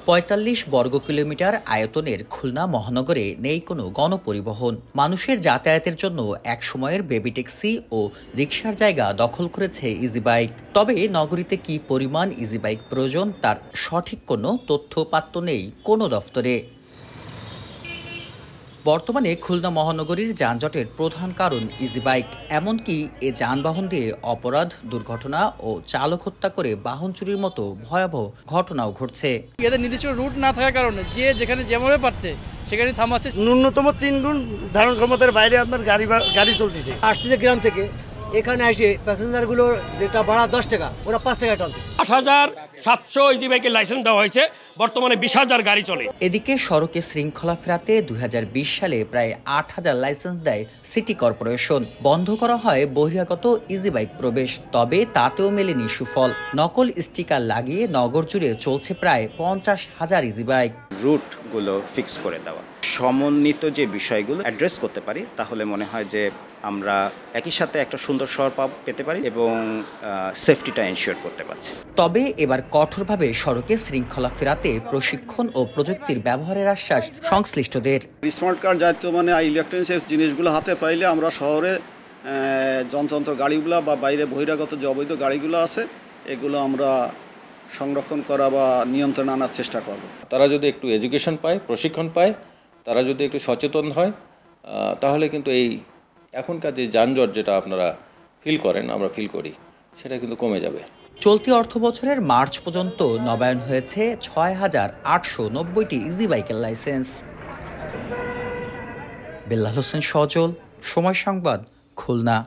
৪৫ বর্গ কিলোমিটার আয়তনের খুলনা মহানগরে নেই কোনো গণপরিবহন। মানুষের যাতায়াতের জন্য এক সময়ের বেবি ট্যাক্সি ও রিকশার জায়গা দখল করেছে ইজি বাইক। তবে নগরীতে কি পরিমাণ ইজি বাইক প্রয়োজন তার সঠিক কোনো তথ্যপাত্র নেই কোনো দফতরে। বর্তমানে খুলনা মহানগরীর যানজটের প্রধান কারণ ইজি বাইক। এমনকি এ যানবাহন দিয়ে অপরাধ, দুর্ঘটনা ও চালক হত্যা করে বাহন চুরির মতো ভয়াবহ ঘটনাও ঘটছে। এদের নির্দিষ্ট রুট না থাকার কারণে যে যেখানে যেভাবে পারছে সেখানে থামাচ্ছে। ন্যূনতম 3 গুণ ধারণ ক্ষমতার বাইরে আপনার গাড়ি চলতেছে। আসতেছে গ্রাম থেকে, এখানে এসে প্যাসেঞ্জারগুলোর যেটা ভাড়া 10 টাকা, ওরা 5 টাকা টানতেছে। ৮৭০০ ইজি বাইকের লাইসেন্স দেওয়া হয়েছে, বর্তমানে ২০,০০০ গাড়ি চলে। এদিকে সড়কে শৃঙ্খলা ফেরাতে ২০২০ সালে প্রায় ৮,০০০ লাইসেন্স দেয় সিটি কর্পোরেশন। বন্ধ করা হয় বহিরাগত ইজি বাইক প্রবেশ, তবে তাতেও মেলেনি সুফল। নকল স্টিকার লাগিয়ে নগর জুড়ে চলছে প্রায় ৫০,০০০ ইজি বাইক। রুটগুলো ফিক্স করে দেওয়া, সমন্বিত যে বিষয়গুলো অ্যাড্রেস করতে পারি, তাহলে মনে হয় যে আমরা একই সাথে একটা সুন্দর শহর পেতে পারি এবং সেফটিটা এনশিওর করতে পারছি। তবে এবার কঠোরভাবে সড়কে শৃঙ্খলা ফেরাতে প্রশিক্ষণ ও প্রযুক্তির ব্যবহারের আশ্বাস সংশ্লিষ্টদের। স্মার্ট কার্ড জাতীয় ইলেকট্রনিক্স জিনিসগুলো হাতে পাইলে আমরা শহরে যন্ত্র গাড়িগুলো বা বাইরে বহিরাগত যে অবৈধ গাড়িগুলো আছে এগুলো আমরা সংরক্ষণ করা বা নিয়ন্ত্রণে আনার চেষ্টা করব। তারা যদি একটু এডুকেশন পায়, প্রশিক্ষণ পায়, তারা যদি একটু সচেতন হয়, তাহলে কিন্তু এই এখনকার যে যানজট যেটা আপনারা ফিল করেন, আমরা ফিল করি, সেটা কিন্তু কমে যাবে। চলতি অর্থবছরের মার্চ পর্যন্ত নবায়ন হয়েছে ৬,৮৯০টি ইজি বাইকের লাইসেন্স। বেল্লাল হোসেন সজল, সময় সংবাদ, খুলনা।